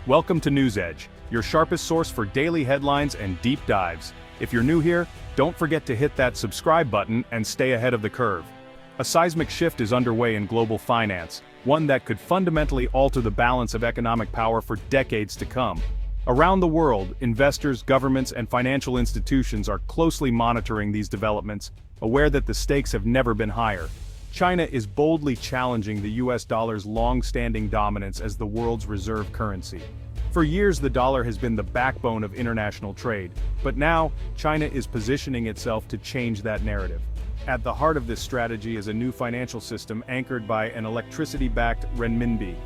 Welcome to News Edge, your sharpest source for daily headlines and deep dives. If you're new here, don't forget to hit that subscribe button and stay ahead of the curve. A seismic shift is underway in global finance, one that could fundamentally alter the balance of economic power for decades to come. Around the world, investors, governments, and financial institutions are closely monitoring these developments, aware that the stakes have never been higher. China is boldly challenging the US dollar's long-standing dominance as the world's reserve currency. For years, the dollar has been the backbone of international trade, but now, China is positioning itself to change that narrative. At the heart of this strategy is a new financial system anchored by an electricity-backed renminbi.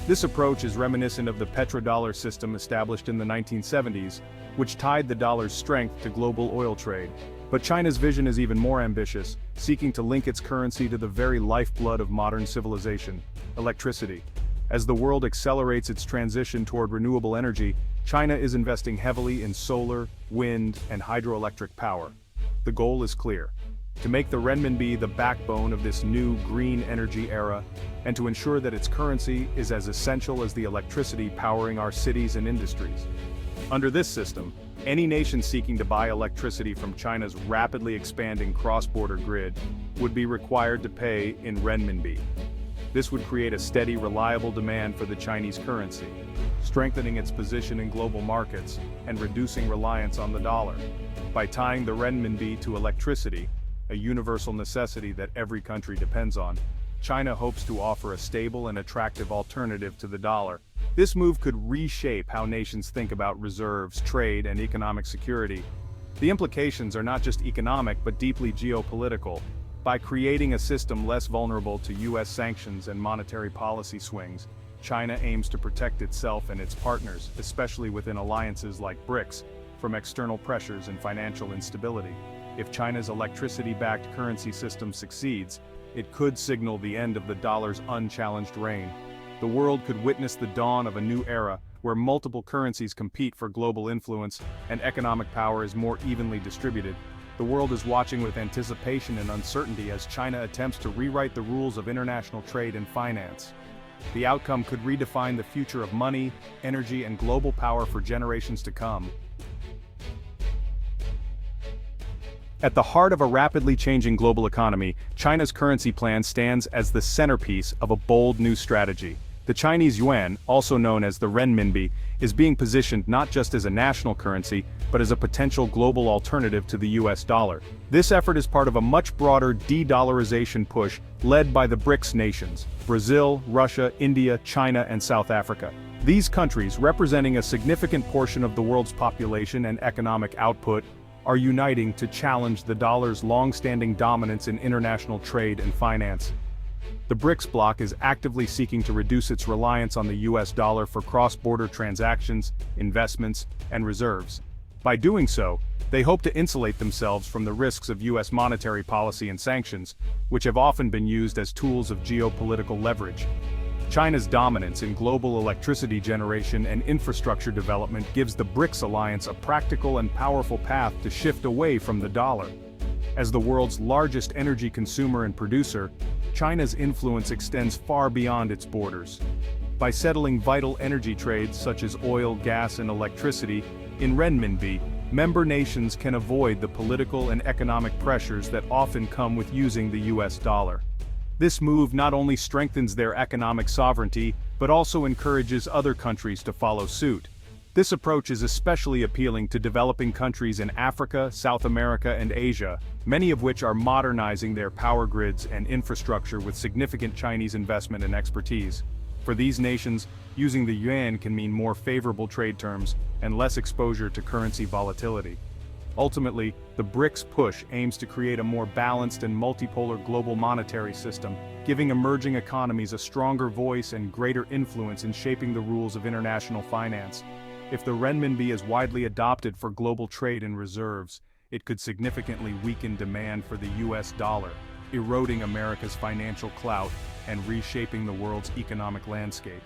This approach is reminiscent of the petrodollar system established in the 1970s, which tied the dollar's strength to global oil trade. But China's vision is even more ambitious, seeking to link its currency to the very lifeblood of modern civilization: electricity. As the world accelerates its transition toward renewable energy, China is investing heavily in solar, wind, and hydroelectric power. The goal is clear: to make the renminbi the backbone of this new green energy era, and to ensure that its currency is as essential as the electricity powering our cities and industries. Under this system, any nation seeking to buy electricity from China's rapidly expanding cross-border grid would be required to pay in renminbi. This would create a steady, reliable demand for the Chinese currency, strengthening its position in global markets and reducing reliance on the dollar. By tying the renminbi to electricity, a universal necessity that every country depends on, China hopes to offer a stable and attractive alternative to the dollar. This move could reshape how nations think about reserves, trade, and economic security. The implications are not just economic but deeply geopolitical. By creating a system less vulnerable to US sanctions and monetary policy swings, China aims to protect itself and its partners, especially within alliances like BRICS, from external pressures and financial instability. If China's electricity-backed currency system succeeds, it could signal the end of the dollar's unchallenged reign. The world could witness the dawn of a new era, where multiple currencies compete for global influence and economic power is more evenly distributed. The world is watching with anticipation and uncertainty as China attempts to rewrite the rules of international trade and finance. The outcome could redefine the future of money, energy, and global power for generations to come. At the heart of a rapidly changing global economy, China's currency plan stands as the centerpiece of a bold new strategy. The Chinese yuan, also known as the renminbi, is being positioned not just as a national currency, but as a potential global alternative to the US dollar. This effort is part of a much broader de-dollarization push led by the BRICS nations: Brazil, Russia, India, China, and South Africa. These countries, representing a significant portion of the world's population and economic output, are uniting to challenge the dollar's long-standing dominance in international trade and finance. The BRICS bloc is actively seeking to reduce its reliance on the US dollar for cross-border transactions, investments, and reserves. By doing so, they hope to insulate themselves from the risks of US monetary policy and sanctions, which have often been used as tools of geopolitical leverage. China's dominance in global electricity generation and infrastructure development gives the BRICS alliance a practical and powerful path to shift away from the dollar. As the world's largest energy consumer and producer, China's influence extends far beyond its borders. By settling vital energy trades such as oil, gas, and electricity in renminbi, member nations can avoid the political and economic pressures that often come with using the US dollar. This move not only strengthens their economic sovereignty, but also encourages other countries to follow suit. This approach is especially appealing to developing countries in Africa, South America, and Asia, many of which are modernizing their power grids and infrastructure with significant Chinese investment and expertise. For these nations, using the yuan can mean more favorable trade terms and less exposure to currency volatility. Ultimately, the BRICS push aims to create a more balanced and multipolar global monetary system, giving emerging economies a stronger voice and greater influence in shaping the rules of international finance. If the renminbi is widely adopted for global trade and reserves, it could significantly weaken demand for the US dollar, eroding America's financial clout and reshaping the world's economic landscape.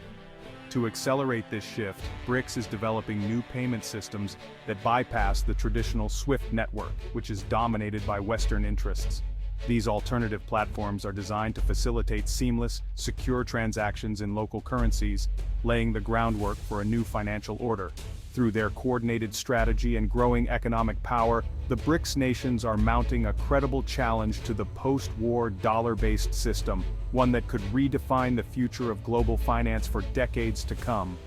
To accelerate this shift, BRICS is developing new payment systems that bypass the traditional SWIFT network, which is dominated by Western interests. These alternative platforms are designed to facilitate seamless, secure transactions in local currencies, laying the groundwork for a new financial order. Through their coordinated strategy and growing economic power, the BRICS nations are mounting a credible challenge to the post-war dollar-based system, one that could redefine the future of global finance for decades to come.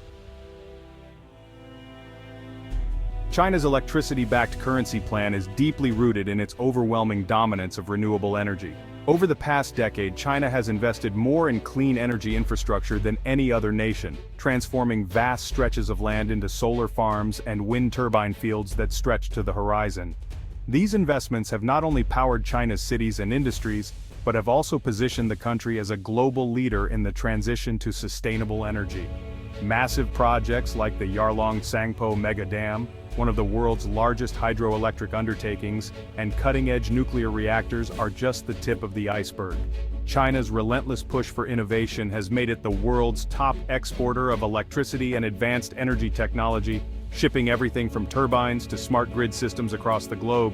China's electricity-backed currency plan is deeply rooted in its overwhelming dominance of renewable energy. Over the past decade, China has invested more in clean energy infrastructure than any other nation, transforming vast stretches of land into solar farms and wind turbine fields that stretch to the horizon. These investments have not only powered China's cities and industries, but have also positioned the country as a global leader in the transition to sustainable energy. Massive projects like the Yarlung-Tsangpo Mega Dam, one of the world's largest hydroelectric undertakings, and cutting-edge nuclear reactors are just the tip of the iceberg. China's relentless push for innovation has made it the world's top exporter of electricity and advanced energy technology, shipping everything from turbines to smart grid systems across the globe.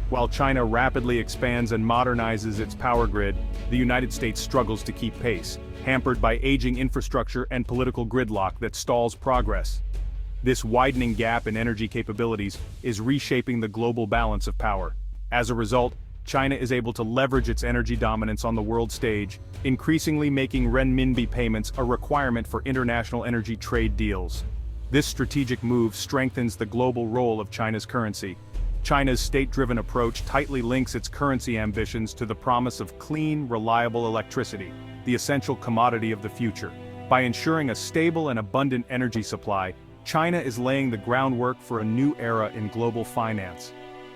While China rapidly expands and modernizes its power grid, the United States struggles to keep pace, hampered by aging infrastructure and political gridlock that stalls progress. This widening gap in energy capabilities is reshaping the global balance of power. As a result, China is able to leverage its energy dominance on the world stage, increasingly making renminbi payments a requirement for international energy trade deals. This strategic move strengthens the global role of China's currency. China's state-driven approach tightly links its currency ambitions to the promise of clean, reliable electricity, the essential commodity of the future. By ensuring a stable and abundant energy supply, China is laying the groundwork for a new era in global finance.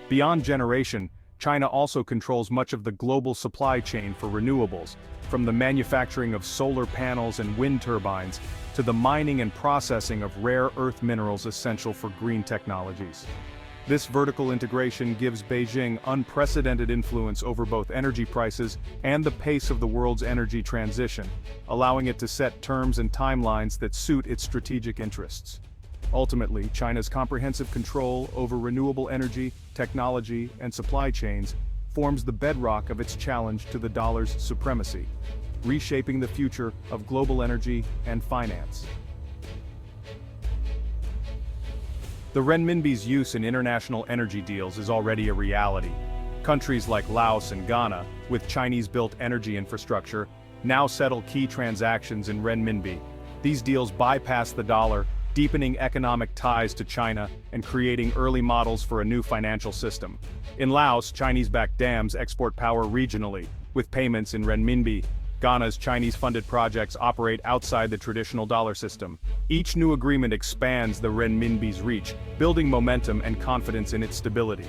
Beyond generation, China also controls much of the global supply chain for renewables, from the manufacturing of solar panels and wind turbines, to the mining and processing of rare earth minerals essential for green technologies. This vertical integration gives Beijing unprecedented influence over both energy prices and the pace of the world's energy transition, allowing it to set terms and timelines that suit its strategic interests. Ultimately, China's comprehensive control over renewable energy, technology, and supply chains forms the bedrock of its challenge to the dollar's supremacy, reshaping the future of global energy and finance. The renminbi's use in international energy deals is already a reality. Countries like Laos and Ghana, with Chinese-built energy infrastructure, now settle key transactions in renminbi. These deals bypass the dollar, deepening economic ties to China and creating early models for a new financial system. In Laos, Chinese-backed dams export power regionally, with payments in renminbi. Ghana's Chinese-funded projects operate outside the traditional dollar system. Each new agreement expands the renminbi's reach, building momentum and confidence in its stability.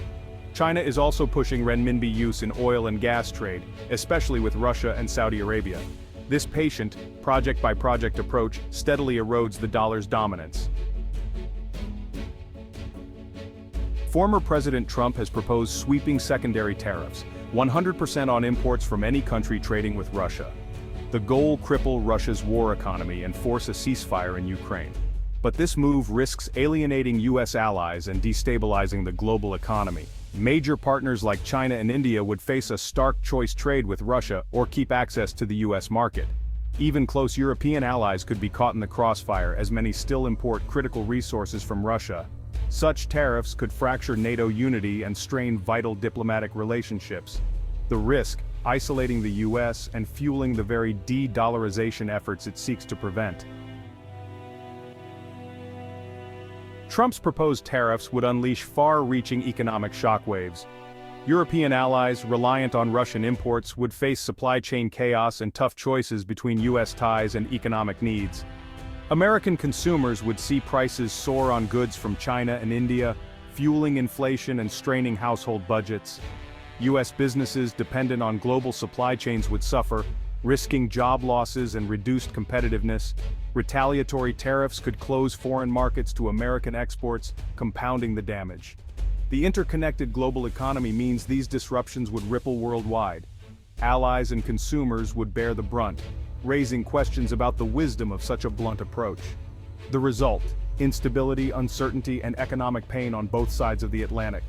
China is also pushing renminbi use in oil and gas trade, especially with Russia and Saudi Arabia. This patient, project-by-project approach steadily erodes the dollar's dominance. Former President Trump has proposed sweeping secondary tariffs, 100% on imports from any country trading with Russia. The goal: cripple Russia's war economy and force a ceasefire in Ukraine. But this move risks alienating U.S. allies and destabilizing the global economy. Major partners like China and India would face a stark choice: trade with Russia or keep access to the U.S. market. Even close European allies could be caught in the crossfire, as many still import critical resources from Russia. Such tariffs could fracture NATO unity and strain vital diplomatic relationships. The risk: isolating the U.S. and fueling the very de-dollarization efforts it seeks to prevent. Trump's proposed tariffs would unleash far-reaching economic shockwaves. European allies reliant on Russian imports would face supply chain chaos and tough choices between U.S. ties and economic needs. American consumers would see prices soar on goods from China and India, fueling inflation and straining household budgets. U.S. businesses dependent on global supply chains would suffer, risking job losses and reduced competitiveness. Retaliatory tariffs could close foreign markets to American exports, compounding the damage. The interconnected global economy means these disruptions would ripple worldwide. Allies and consumers would bear the brunt, raising questions about the wisdom of such a blunt approach. The result: instability, uncertainty, and economic pain on both sides of the Atlantic.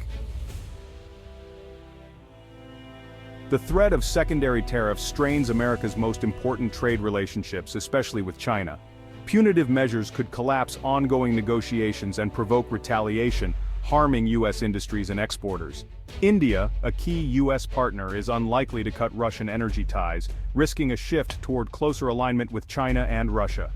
The threat of secondary tariffs strains America's most important trade relationships, especially with China. Punitive measures could collapse ongoing negotiations and provoke retaliation, harming U.S. industries and exporters. India, a key U.S. partner, is unlikely to cut Russian energy ties, risking a shift toward closer alignment with China and Russia.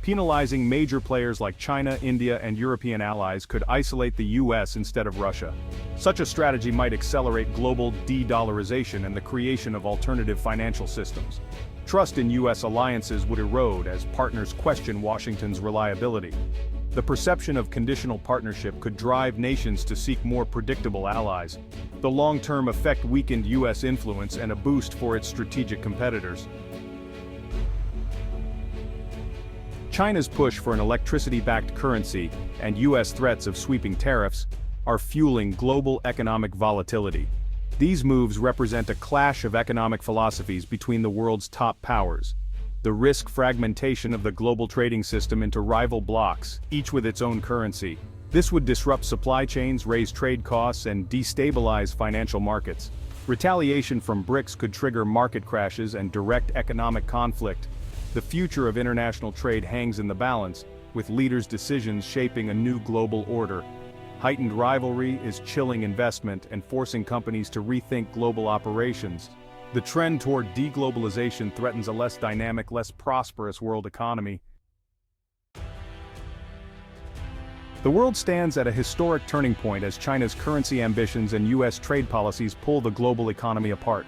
Penalizing major players like China, India, and European allies could isolate the U.S. instead of Russia. Such a strategy might accelerate global de-dollarization and the creation of alternative financial systems. Trust in U.S. alliances would erode as partners question Washington's reliability. The perception of conditional partnership could drive nations to seek more predictable allies. The long-term effect weakened U.S. influence and a boost for its strategic competitors. China's push for an electricity-backed currency and U.S. threats of sweeping tariffs are fueling global economic volatility. These moves represent a clash of economic philosophies between the world's top powers. The risk fragmentation of the global trading system into rival blocs, each with its own currency. This would disrupt supply chains, raise trade costs, and destabilize financial markets. Retaliation from BRICS could trigger market crashes and direct economic conflict. The future of international trade hangs in the balance, with leaders' decisions shaping a new global order. Heightened rivalry is chilling investment and forcing companies to rethink global operations. The trend toward deglobalization threatens a less dynamic, less prosperous world economy. The world stands at a historic turning point as China's currency ambitions and U.S. trade policies pull the global economy apart.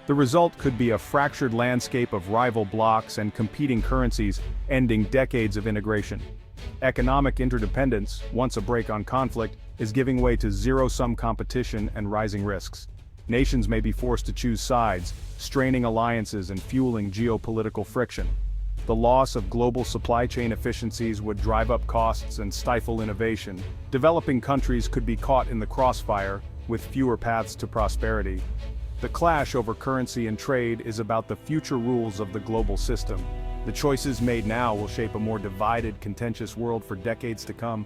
The result could be a fractured landscape of rival blocs and competing currencies, ending decades of integration. Economic interdependence, once a brake on conflict, is giving way to zero-sum competition and rising risks. Nations may be forced to choose sides, straining alliances and fueling geopolitical friction. The loss of global supply chain efficiencies would drive up costs and stifle innovation. Developing countries could be caught in the crossfire, with fewer paths to prosperity. The clash over currency and trade is about the future rules of the global system. The choices made now will shape a more divided, contentious world for decades to come.